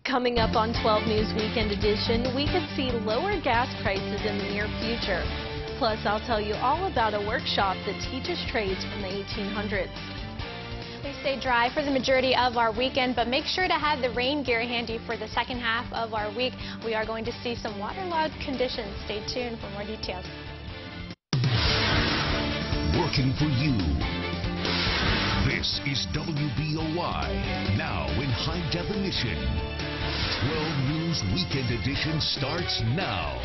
Coming up on 12 News Weekend Edition, we could see lower gas prices in the near future. Plus, I'll tell you all about a workshop that teaches trades from the 1800s. We stay dry for the majority of our weekend, but make sure to have the rain gear handy for the second half of our week. We are going to see some waterlogged conditions. Stay tuned for more details. Working for you. This is WBOI, now in high definition. 12 News Weekend Edition starts now.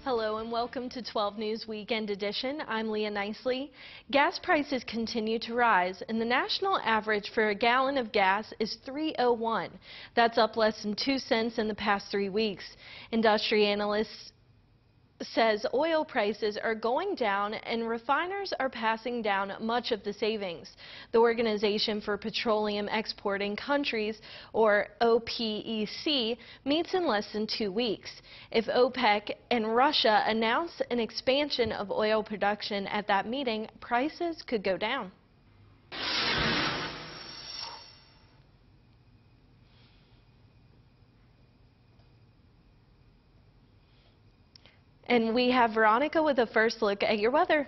Hello and welcome to 12 News Weekend Edition. I'm Leah Nicely. Gas prices continue to rise, and the national average for a gallon of gas is $3.01. That's up less than 2 cents in the past 3 weeks. Industry analysts says oil prices are going down and refiners are passing down much of the savings. The Organization for Petroleum Exporting Countries, or OPEC, meets in less than 2 weeks. If OPEC and Russia announce an expansion of oil production at that meeting, prices could go down. And we have Veronica with a first look at your weather.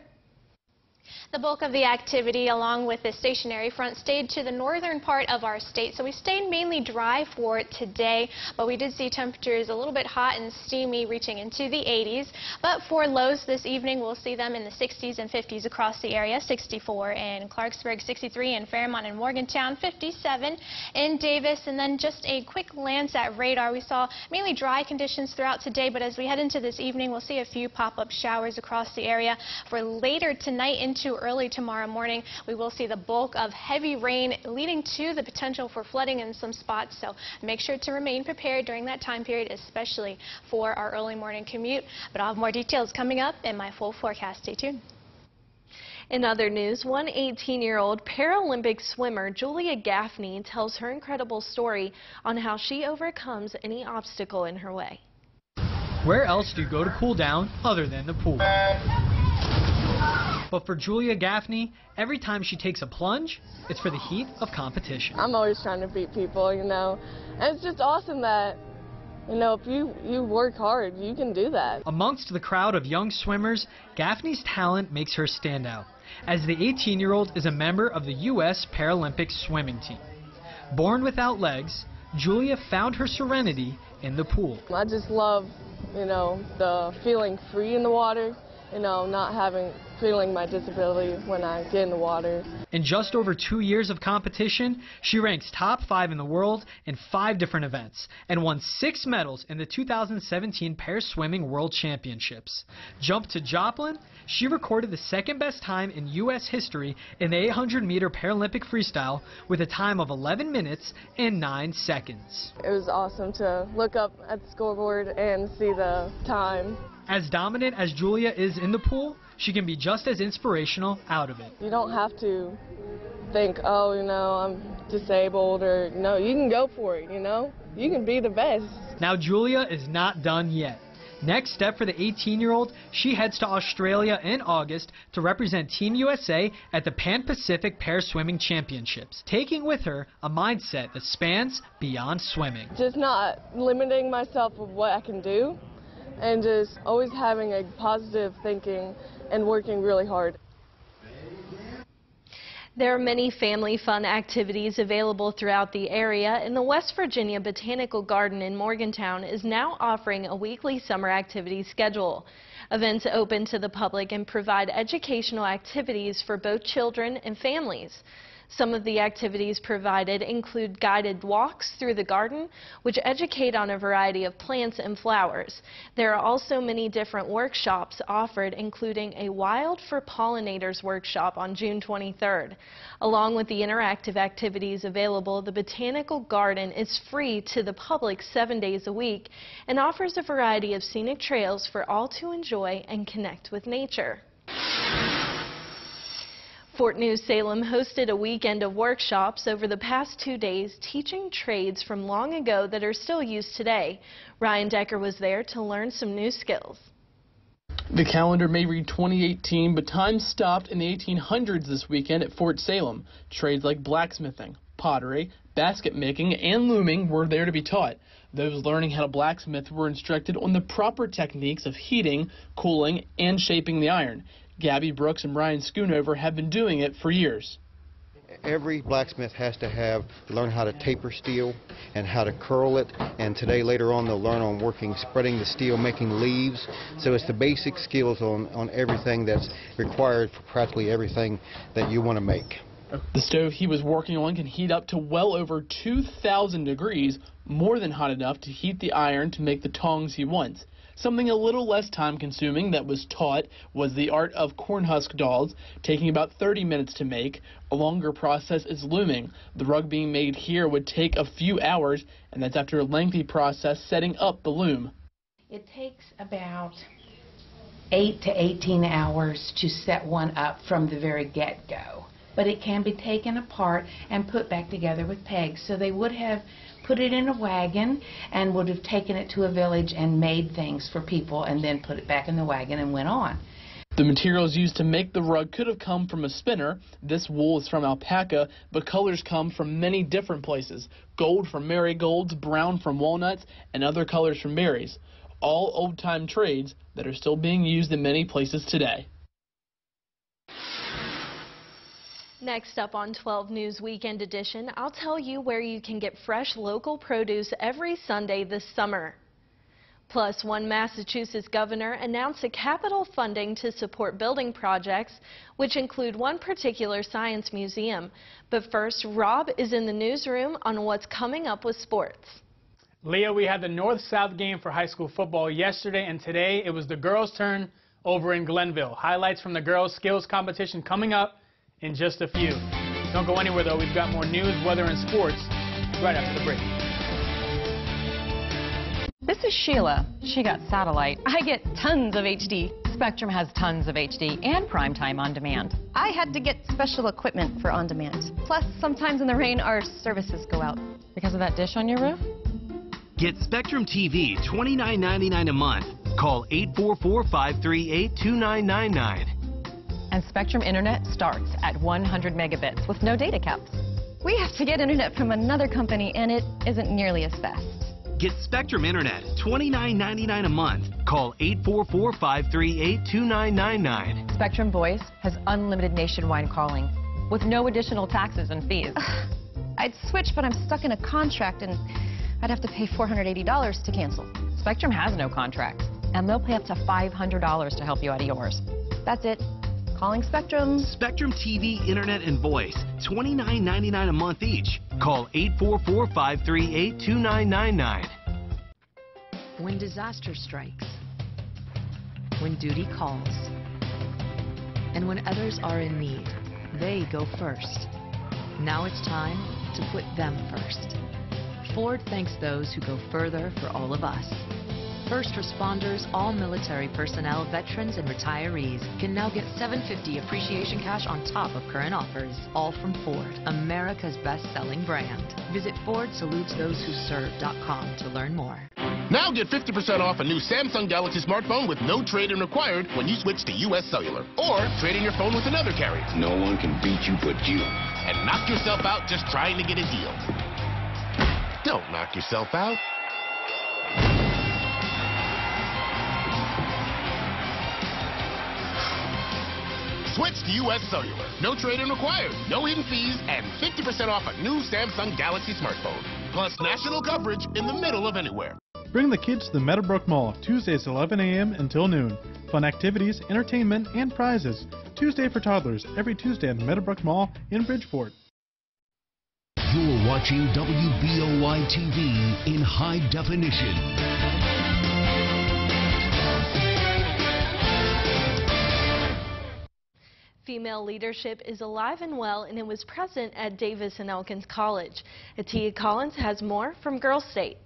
The bulk of the activity, along with the stationary front, stayed to the northern part of our state, so we stayed mainly dry for today, but we did see temperatures a little bit hot and steamy, reaching into the 80s. But for lows this evening, we'll see them in the 60s and 50s across the area. 64 in Clarksburg, 63 in Fairmont and Morgantown, 57 in Davis. And then just a quick glance at radar. We saw mainly dry conditions throughout today, but as we head into this evening, we'll see a few pop-up showers across the area. For later tonight into early tomorrow morning, we will see the bulk of heavy rain, leading to the potential for flooding in some spots. So make sure to remain prepared during that time period, especially for our early morning commute. But I'll have more details coming up in my full forecast. Stay tuned. In other news, one 18-year-old Paralympic swimmer, Julia Gaffney, tells her incredible story on how she overcomes any obstacle in her way. Where else do you go to cool down other than the pool? But for Julia Gaffney, every time she takes a plunge, it's for the heat of competition. I'm always trying to beat people, you know, and it's just awesome that, you know, if you work hard, you can do that. Amongst the crowd of young swimmers, Gaffney's talent makes her stand out, as the 18-year-old is a member of the U.S. Paralympic swimming team. Born without legs, Julia found her serenity in the pool. I just love, you know, the feeling free in the water, you know, not feeling my disability when I get in the water. In just over 2 years of competition, she ranks top 5 in the world in 5 different events and won 6 medals in the 2017 Pair Swimming World Championships. Jump to Joplin, she recorded the second best time in U.S. history in the 800-meter Paralympic freestyle with a time of 11 minutes and 9 seconds. It was awesome to look up at the scoreboard and see the time. As dominant as Julia is in the pool, she can be just as inspirational out of it. You don't have to think, oh, you know, I'm disabled, or, no, you can go for it, you know? You can be the best. Now, Julia is not done yet. Next step for the 18-year-old, she heads to Australia in August to represent Team USA at the Pan-Pacific Pair Swimming Championships, taking with her a mindset that spans beyond swimming. Just not limiting myself of what I can do, and just always having a positive thinking and working really hard. There are many family fun activities available throughout the area, and the West Virginia Botanical Garden in Morgantown is now offering a weekly summer activity schedule. Events open to the public and provide educational activities for both children and families. Some of the activities provided include guided walks through the garden, which educate on a variety of plants and flowers. There are also many different workshops offered, including a Wild for Pollinators workshop on June 23rd. Along with the interactive activities available, the Botanical Garden is free to the public 7 days a week and offers a variety of scenic trails for all to enjoy and connect with nature. Fort New Salem hosted a weekend of workshops over the past 2 days, teaching trades from long ago that are still used today. Ryan Decker was there to learn some new skills. The calendar may read 2018, but time stopped in the 1800s this weekend at Fort Salem. Trades like blacksmithing, pottery, basket making, and looming were there to be taught. Those learning how to blacksmith were instructed on the proper techniques of heating, cooling, and shaping the iron. Gabby Brooks and Ryan Schoonover have been doing it for years. Every blacksmith has to learn how to taper steel and how to curl it, and today later on they'll learn on spreading the steel, making leaves. So it's the basic skills on everything that's required for practically everything that you want to make. The stove he was working on can heat up to well over 2,000 degrees, more than hot enough to heat the iron to make the tongs he wants. Something a little less time-consuming that was taught was the art of cornhusk dolls, taking about 30 minutes to make. A longer process is looming. The rug being made here would take a few hours, and that's after a lengthy process setting up the loom. It takes about 8 to 18 hours to set one up from the very get-go. But it can be taken apart and put back together with pegs. So they would have put it in a wagon and would have taken it to a village and made things for people and then put it back in the wagon and went on. The materials used to make the rug could have come from a spinner. This wool is from alpaca, but colors come from many different places. Gold from marigolds, brown from walnuts, and other colors from berries. All old-time trades that are still being used in many places today. Next up on 12 News Weekend Edition, I'll tell you where you can get fresh local produce every Sunday this summer. Plus, one Massachusetts governor announced a capital funding to support building projects, which include one particular science museum. But first, Rob is in the newsroom on what's coming up with sports. Leah, we had the North-South game for high school football yesterday, and today it was the girls' turn over in Glenville. Highlights from the girls' skills competition coming up in just a few. Don't go anywhere, though. We've got more news, weather, and sports right after the break. This is Sheila. She got satellite. I get tons of HD. Spectrum has tons of HD and primetime on demand. I had to get special equipment for on demand. Plus, sometimes in the rain, our services go out. Because of that dish on your roof? Get Spectrum TV $29.99 a month. Call 844-538-2999. And Spectrum Internet starts at 100 megabits with no data caps. We have to get internet from another company, and it isn't nearly as fast. Get Spectrum Internet $29.99 a month. Call 844-538-2999. Spectrum Voice has unlimited nationwide calling with no additional taxes and fees. I'd switch, but I'm stuck in a contract, and I'd have to pay $480 to cancel. Spectrum has no contract, and they'll pay up to $500 to help you out of yours. That's it. Calling Spectrum. Spectrum TV, Internet, and Voice, $29.99 a month each. Call 844-538-2999. When disaster strikes, when duty calls, and when others are in need, they go first. Now it's time to put them first. Ford thanks those who go further for all of us. First responders, all military personnel, veterans, and retirees can now get $750 appreciation cash on top of current offers, all from Ford, America's best-selling brand. Visit FordSalutesThoseWhoServe.com to learn more. Now get 50% off a new Samsung Galaxy smartphone with no trade-in required when you switch to U.S. Cellular. Or trade in your phone with another carrier. No one can beat you but you. And knock yourself out just trying to get a deal. Don't knock yourself out. Switch to U.S. Cellular. No trade-in required, no hidden fees, and 50% off a new Samsung Galaxy smartphone. Plus national coverage in the middle of anywhere. Bring the kids to the Meadowbrook Mall, Tuesdays 11 a.m. until noon. Fun activities, entertainment, and prizes. Tuesday for toddlers, every Tuesday at the Meadowbrook Mall in Bridgeport. You're watching WBOY TV in high definition. Female leadership is alive and well, and it was present at Davis and Elkins College. Atia Collins has more from Girls State.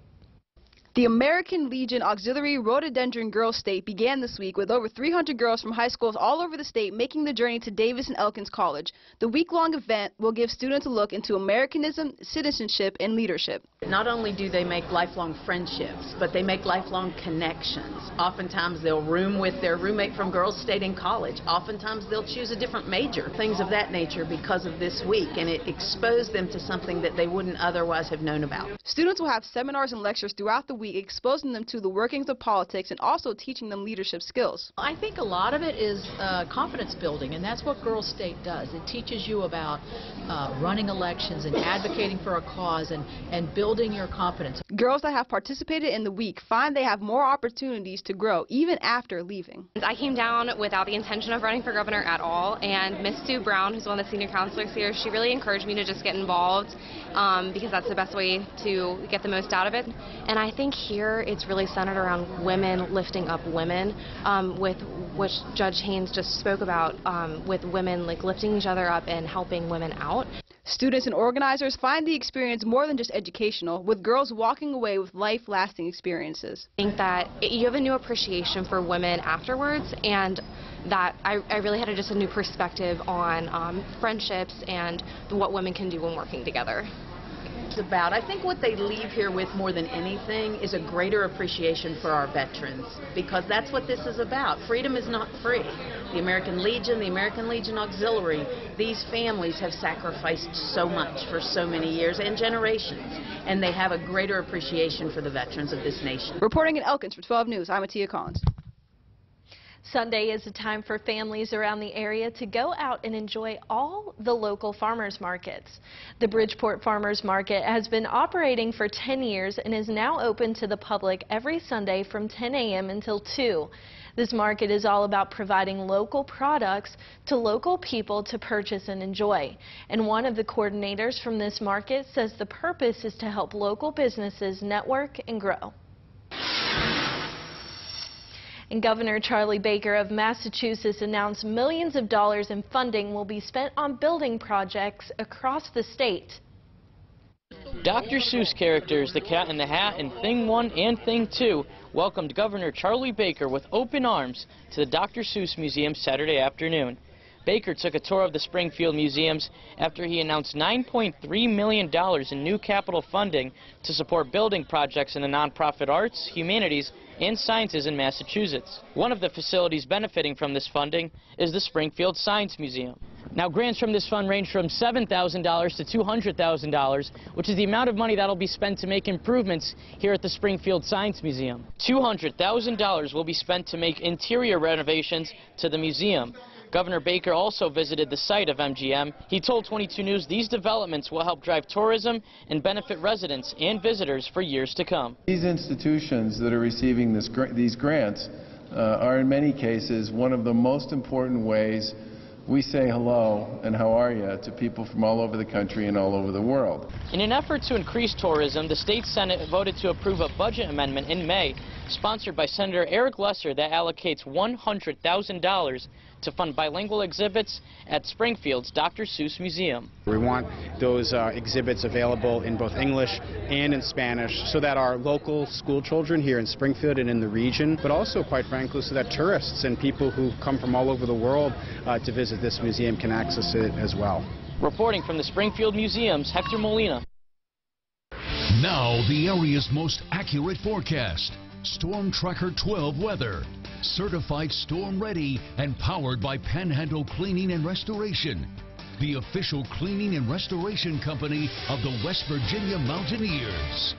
The American Legion Auxiliary Rhododendron Girls State began this week with over 300 girls from high schools all over the state making the journey to Davis and Elkins College. The week-long event will give students a look into Americanism, citizenship, and leadership. Not only do they make lifelong friendships, but they make lifelong connections. Oftentimes they'll room with their roommate from Girls State in college. Oftentimes they'll choose a different major, things of that nature because of this week, and it exposed them to something that they wouldn't otherwise have known about. Students will have seminars and lectures throughout the week exposing them to the workings of politics and also teaching them leadership skills. I think a lot of it is confidence building, and that's what Girls State does. It teaches you about running elections and advocating for a cause and building your confidence. Girls that have participated in the week find they have more opportunities to grow even after leaving. I came down without the intention of running for governor at all, and Miss Sue Brown, who's one of the senior counselors here, she really encouraged me to just get involved because that's the best way to get the most out of it. And I think here it's really centered around women lifting up women, with which Judge Haynes just spoke about, with women like lifting each other up and helping women out. Students and organizers find the experience more than just educational, with girls walking away with life-lasting experiences. I think that you have a new appreciation for women afterwards, and that I really had just a new perspective on friendships and what women can do when working together. About. I think what they leave here with more than anything is a greater appreciation for our veterans, because that's what this is about. Freedom is not free. The American Legion Auxiliary, these families have sacrificed so much for so many years and generations, and they have a greater appreciation for the veterans of this nation. Reporting in Elkins for 12 News, I'm Atia Collins. Sunday is a time for families around the area to go out and enjoy all the local farmers markets. The Bridgeport Farmers Market has been operating for 10 years and is now open to the public every Sunday from 10 a.m. until 2. This market is all about providing local products to local people to purchase and enjoy. And one of the coordinators from this market says the purpose is to help local businesses network and grow. And Governor Charlie Baker of Massachusetts announced millions of dollars in funding will be spent on building projects across the state. Dr. Seuss characters The Cat in the Hat and Thing 1 and Thing 2 welcomed Governor Charlie Baker with open arms to the Dr. Seuss Museum Saturday afternoon. Baker took a tour of the Springfield museums after he announced $9.3 million in new capital funding to support building projects in the nonprofit arts, humanities, and sciences in Massachusetts. One of the facilities benefiting from this funding is the Springfield Science Museum. Now, grants from this fund range from $7,000 to $200,000, which is the amount of money that will be spent to make improvements here at the Springfield Science Museum. $200,000 will be spent to make interior renovations to the museum. Governor Baker also visited the site of MGM. He told 22 News these developments will help drive tourism and benefit residents and visitors for years to come. These institutions that are receiving these grants are in many cases one of the most important ways we say hello and how are you to people from all over the country and all over the world. In an effort to increase tourism, the state Senate voted to approve a budget amendment in May, sponsored by Senator Eric Lesser, that allocates $100,000 to fund bilingual exhibits at Springfield's Dr. Seuss Museum. We want those exhibits available in both English and in Spanish so that our local school children here in Springfield and in the region, but also, quite frankly, so that tourists and people who come from all over the world to visit this museum can access it as well. Reporting from the Springfield Museums, Hector Molina. Now the area's most accurate forecast. Storm Tracker 12 weather. Certified storm ready and powered by Panhandle Cleaning and Restoration, the official cleaning and restoration company of the West Virginia Mountaineers.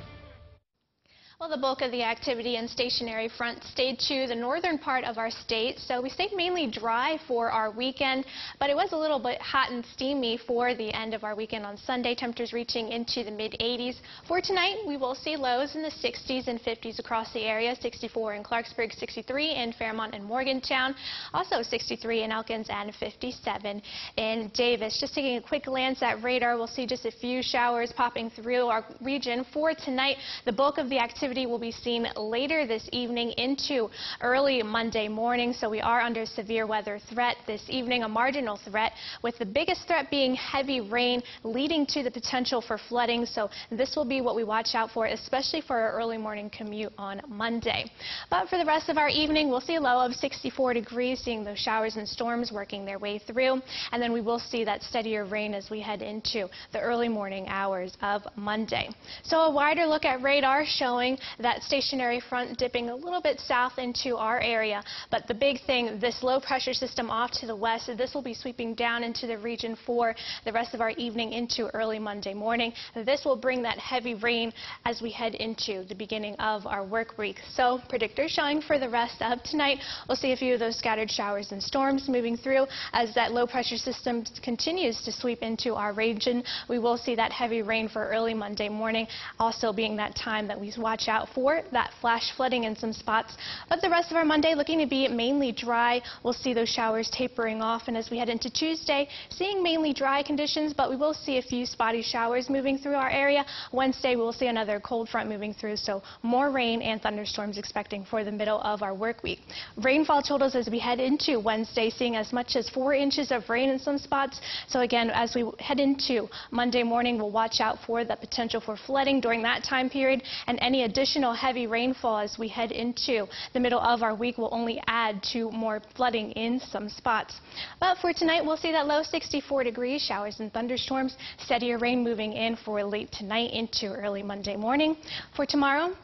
Well, the bulk of the activity and stationary front stayed to the northern part of our state, so we stayed mainly dry for our weekend, but it was a little bit hot and steamy for the end of our weekend on Sunday, temperatures reaching into the mid-80s. For tonight, we will see lows in the 60s and 50s across the area, 64 in Clarksburg, 63 in Fairmont and Morgantown, also 63 in Elkins and 57 in Davis. Just taking a quick glance at radar, we'll see just a few showers popping through our region for tonight. The bulk of the activity activity will be seen later this evening into early Monday morning, so we are under severe weather threat this evening, a marginal threat, with the biggest threat being heavy rain leading to the potential for flooding. So this will be what we watch out for, especially for our early morning commute on Monday. But for the rest of our evening, we'll see a low of 64 degrees, seeing those showers and storms working their way through, and then we will see that steadier rain as we head into the early morning hours of Monday. So a wider look at radar showing that stationary front dipping a little bit south into our area, but the big thing, this low pressure system off to the west, this will be sweeping down into the region for the rest of our evening into early Monday morning. This will bring that heavy rain as we head into the beginning of our work week. So predictors showing for the rest of tonight, we'll see a few of those scattered showers and storms moving through as that low pressure system continues to sweep into our region. We will see that heavy rain for early Monday morning, also being that time that we watch out for that flash flooding in some spots. But the rest of our Monday looking to be mainly dry. We'll see those showers tapering off, and as we head into Tuesday, seeing mainly dry conditions, but we will see a few spotty showers moving through our area. Wednesday, we'll see another cold front moving through, so more rain and thunderstorms expecting for the middle of our work week. Rainfall totals as we head into Wednesday, seeing as much as 4 inches of rain in some spots. So again, as we head into Monday morning, we'll watch out for the potential for flooding during that time period, and any additional heavy rainfall as we head into the middle of our week will only add to more flooding in some spots. But for tonight, we'll see that low 64 degrees, showers and thunderstorms, steadier rain moving in for late tonight into early Monday morning. For tomorrow,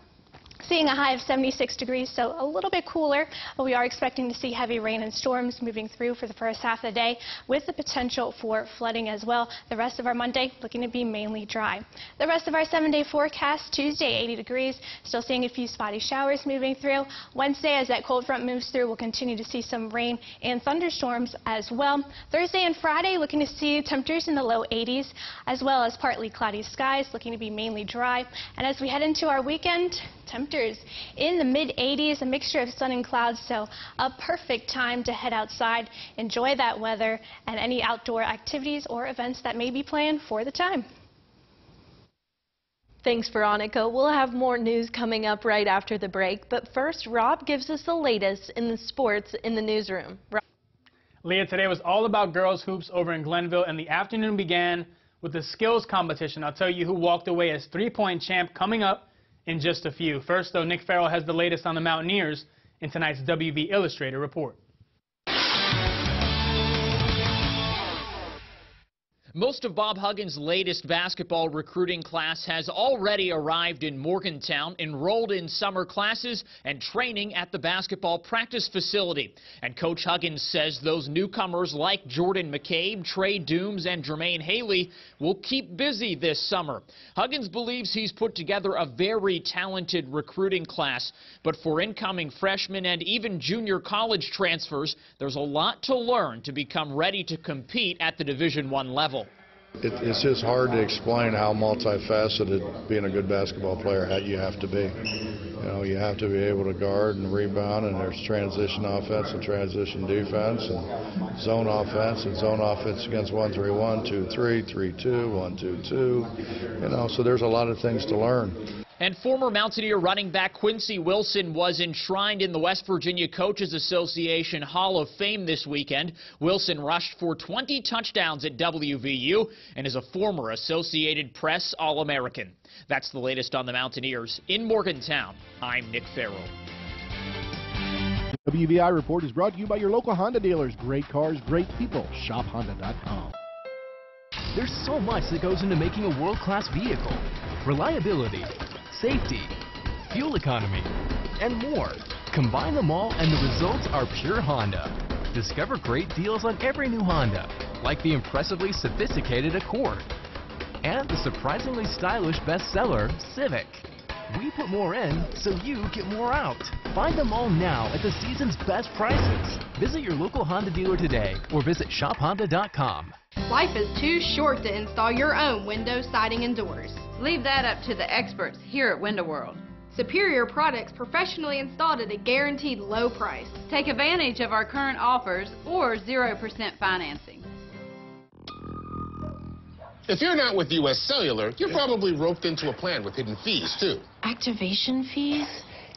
seeing a high of 76 degrees, so a little bit cooler, but we are expecting to see heavy rain and storms moving through for the first half of the day with the potential for flooding as well. The rest of our Monday looking to be mainly dry. The rest of our 7-day forecast, Tuesday 80 degrees, still seeing a few spotty showers moving through. Wednesday, as that cold front moves through, we'll continue to see some rain and thunderstorms as well. Thursday and Friday looking to see temperatures in the low 80s, as well as partly cloudy skies, looking to be mainly dry. And as we head into our weekend, temperatures in the mid-80s, a mixture of sun and clouds, so a perfect time to head outside, enjoy that weather, and any outdoor activities or events that may be planned for the time. Thanks, Veronica. We'll have more news coming up right after the break, but first, Rob gives us the latest in the sports in the newsroom. Leah, today was all about girls hoops over in Glenville, and the afternoon began with the skills competition. I'll tell you who walked away as three-point champ coming up in just a few. First, though, Nick Farrell has the latest on the Mountaineers in tonight's WV Illustrated report. Most of Bob Huggins' latest basketball recruiting class has already arrived in Morgantown, enrolled in summer classes and training at the basketball practice facility. And Coach Huggins says those newcomers like Jordan McCabe, Trey Dooms, and Jermaine Haley will keep busy this summer. Huggins believes he's put together a very talented recruiting class, but for incoming freshmen and even junior college transfers, there's a lot to learn to become ready to compete at the Division I level. It's just hard to explain how multifaceted being a good basketball player you have to be. You know, you have to be able to guard and rebound, and there's transition offense and transition defense and zone offense against 1-3-1, 2-3, 3-2, 1-2-2. You know, so there's a lot of things to learn. And former Mountaineer running back Quincy Wilson was enshrined in the West Virginia Coaches Association Hall of Fame this weekend. Wilson rushed for 20 touchdowns at WVU and is a former Associated Press All-American. That's the latest on the Mountaineers. In Morgantown, I'm Nick Farrell. The WVI Report is brought to you by your local Honda dealers. Great cars, great people. ShopHonda.com. There's so much that goes into making a world-class vehicle. Reliability, safety, fuel economy, and more. Combine them all and the results are pure Honda. Discover great deals on every new Honda, like the impressively sophisticated Accord and the surprisingly stylish bestseller, Civic. We put more in so you get more out. Find them all now at the season's best prices. Visit your local Honda dealer today or visit shophonda.com. Life is too short to install your own window, siding, and doors. Leave that up to the experts here at Window World. Superior products professionally installed at a guaranteed low price. Take advantage of our current offers or 0% financing. If you're not with U.S. Cellular, you're probably roped into a plan with hidden fees, too. Activation fees?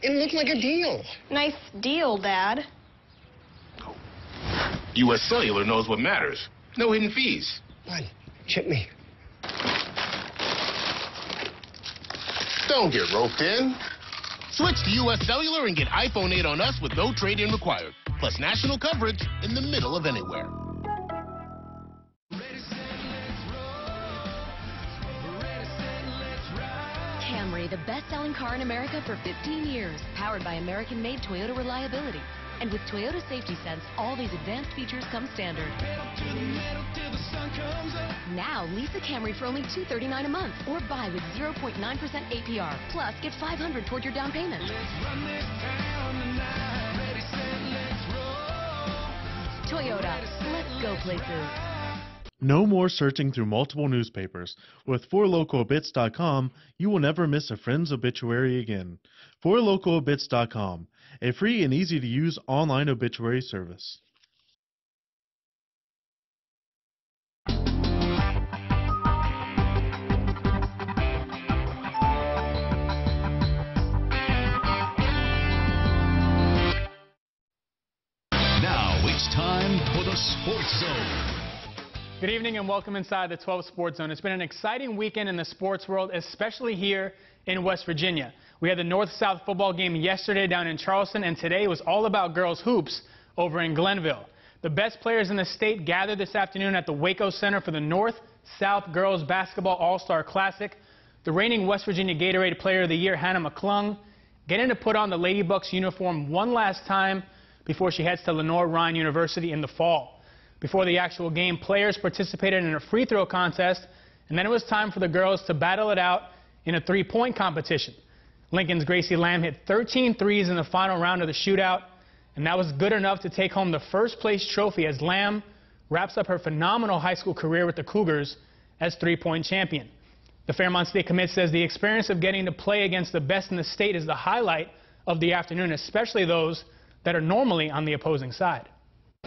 It looked like a deal. Nice deal, Dad. U.S. Cellular knows what matters. No hidden fees. One, chip me. Don't get roped in. Switch to U.S. Cellular and get iPhone 8 on us with no trade-in required. Plus national coverage in the middle of anywhere. Camry, the best-selling car in America for 15 years, powered by American-made Toyota reliability. And with Toyota Safety Sense, all these advanced features come standard. Now, lease a Camry for only $239 a month, or buy with 0.9% APR. Plus, get $500 toward your down payment. Toyota, let's go places. No more searching through multiple newspapers. With 4localbits.com, you will never miss a friend's obituary again. 4localbits.com, a free and easy-to-use online obituary service. Now it's time for the Sports Zone. Good evening and welcome inside the 12 Sports Zone. It's been an exciting weekend in the sports world, especially here in West Virginia. We had the North-South football game yesterday down in Charleston, and today was all about girls hoops over in Glenville. The best players in the state gathered this afternoon at the Waco Center for the North-South Girls Basketball All-Star Classic. The reigning West Virginia Gatorade Player of the Year, Hannah McClung, getting to put on the Lady Bucks uniform one last time before she heads to Lenoir-Rhyne University in the fall. Before the actual game, players participated in a free throw contest, and then it was time for the girls to battle it out in a three-point competition. Lincoln's Gracie Lamb hit 13 threes in the final round of the shootout, and that was good enough to take home the first-place trophy as Lamb wraps up her phenomenal high school career with the Cougars as three-point champion. The Fairmont State Commit says the experience of getting to play against the best in the state is the highlight of the afternoon, especially those that are normally on the opposing side.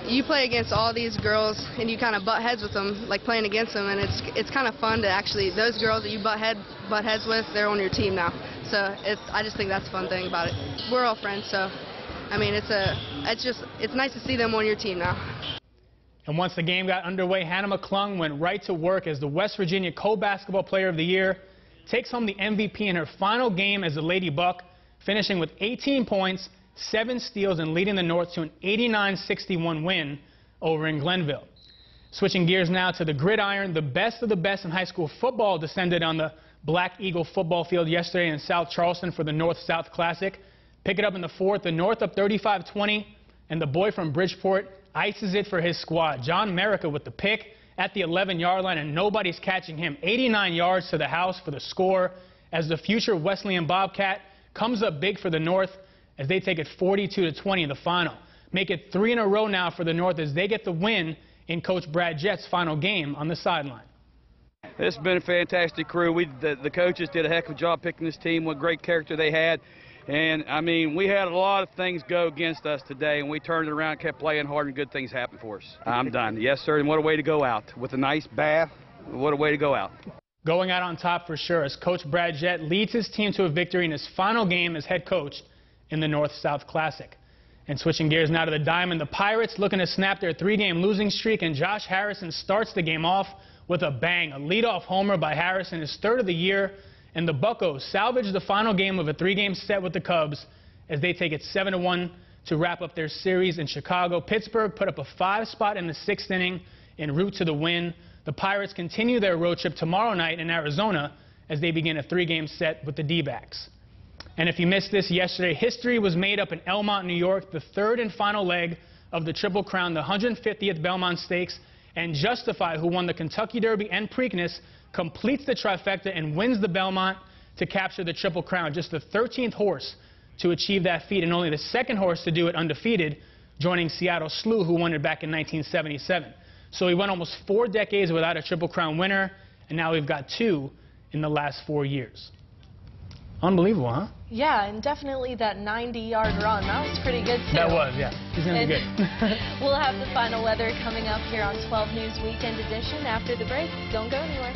You play against all these girls and you kind of butt heads with them, like playing against them, and it's kind of fun to actually, those girls that you butt heads with, they're on your team now. So I just think that's the fun thing about it. We're all friends, so I mean it's nice to see them on your team now. And once the game got underway, Hannah McClung went right to work as the West Virginia Co-Basketball Player of the Year, takes home the MVP in her final game as a Lady Buck, finishing with 18 points, 7 steals, and leading the North to an 89-61 win over in Glenville. Switching gears now to the gridiron, the best of the best in high school football descended on the Black Eagle football field yesterday in South Charleston for the North-South Classic. Pick it up in the fourth, the North up 35-20, and the boy from Bridgeport ices it for his squad. John Merica with the pick at the 11-yard line, and nobody's catching him. 89 yards to the house for the score as the future Wesleyan Bobcat comes up big for the North as they take it 42-20 in the final. Make it 3 in a row now for the North as they get the win in Coach Brad Jett's final game on the sideline. It's been a fantastic crew. The coaches did a heck of a job picking this team, what great character they had. And, I mean, we had a lot of things go against us today, and we turned it around and kept playing hard, and good things happened for us. I'm done. Yes, sir, and what a way to go out. With a nice bath, what a way to go out. Going out on top for sure as Coach Brad Jett leads his team to a victory in his final game as head coach in the North-South Classic. And switching gears now to the Diamond, the Pirates looking to snap their 3-game losing streak, and Josh Harrison starts the game off with a bang. A leadoff homer by Harrison, his third of the year, and the Buccos salvage the final game of a 3-game set with the Cubs as they take it 7-1 to wrap up their series in Chicago. Pittsburgh put up a 5-spot in the 6th inning en route to the win. The Pirates continue their road trip tomorrow night in Arizona as they begin a 3-game set with the D-backs. And if you missed this yesterday, history was made up in Elmont, New York, the third and final leg of the Triple Crown, the 150th Belmont Stakes, and Justify, who won the Kentucky Derby and Preakness, completes the trifecta and wins the Belmont to capture the Triple Crown. Just the 13th horse to achieve that feat and only the second horse to do it undefeated, joining Seattle Slew, who won it back in 1977. So we went almost 4 decades without a Triple Crown winner, and now we've got 2 in the last 4 years. Unbelievable, huh? Yeah, and definitely that 90-yard run. That was pretty good, too. That was, yeah. He's going to be good. We'll have the final weather coming up here on 12 News Weekend Edition after the break. Don't go anywhere.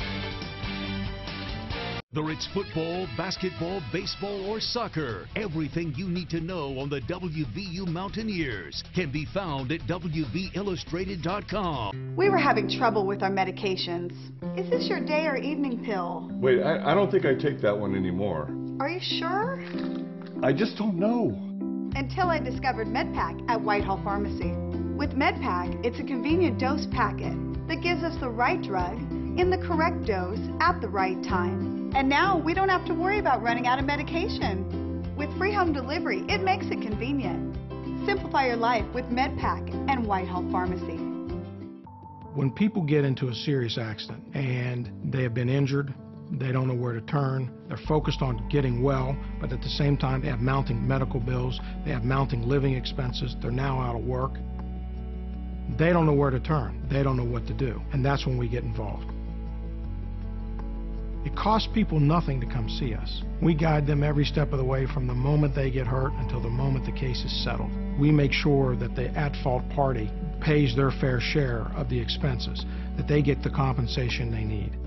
Whether it's football, basketball, baseball, or soccer, everything you need to know on the WVU Mountaineers can be found at WVIllustrated.com. We were having trouble with our medications. Is this your day or evening pill? Wait, I don't think I take that one anymore. Are you sure? I just don't know. Until I discovered MedPack at Whitehall Pharmacy. With MedPack, it's a convenient dose packet that gives us the right drug in the correct dose at the right time. And now we don't have to worry about running out of medication. With free home delivery, it makes it convenient. Simplify your life with MedPack and Whitehall Pharmacy. When people get into a serious accident and they have been injured, they don't know where to turn, they're focused on getting well, but at the same time they have mounting medical bills, they have mounting living expenses, they're now out of work. They don't know where to turn, they don't know what to do, and that's when we get involved. It costs people nothing to come see us. We guide them every step of the way from the moment they get hurt until the moment the case is settled. We make sure that the at-fault party pays their fair share of the expenses, that they get the compensation they need.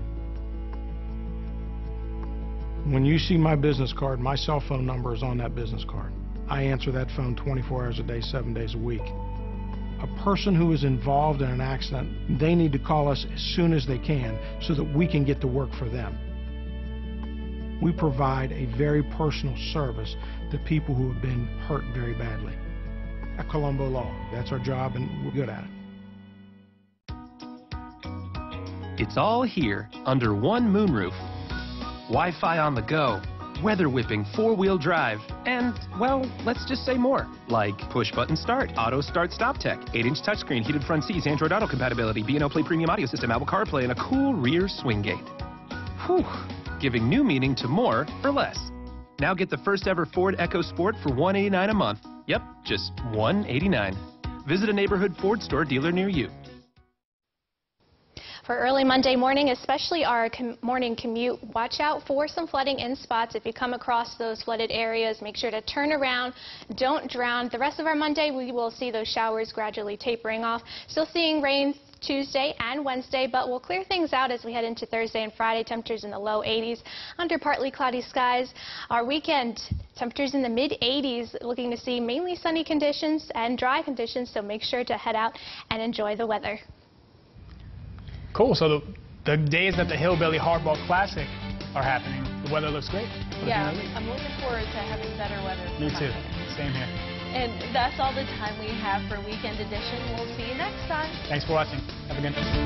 When you see my business card, my cell phone number is on that business card. I answer that phone 24 hours a day, 7 days a week. A person who is involved in an accident, they need to call us as soon as they can so that we can get to work for them. We provide a very personal service to people who have been hurt very badly. At Colombo Law, that's our job and we're good at it. It's all here under one moonroof. Wi-Fi on the go, weather whipping 4-wheel drive, and, well, let's just say more. Like push-button start, auto start stop tech, 8-inch touchscreen, heated front seats, Android Auto compatibility, B&O Play premium audio system, Apple CarPlay, and a cool rear swing gate. Whew, giving new meaning to more for less. Now get the first ever Ford EcoSport for $189 a month. Yep, just $189. Visit a neighborhood Ford store dealer near you. For early Monday morning, especially our morning commute, watch out for some flooding in spots. If you come across those flooded areas, make sure to turn around, don't drown. The rest of our Monday, we will see those showers gradually tapering off. Still seeing rain Tuesday and Wednesday, but we'll clear things out as we head into Thursday and Friday. Temperatures in the low 80s under partly cloudy skies. Our weekend, temperatures in the mid-80s, looking to see mainly sunny conditions and dry conditions, so make sure to head out and enjoy the weather. Cool. So the days that the Hillbilly Hardball Classic are happening, the weather looks great. Yeah, I'm looking forward to having better weather. Me too. Same here. And that's all the time we have for Weekend Edition. We'll see you next time. Thanks for watching. Have a good night.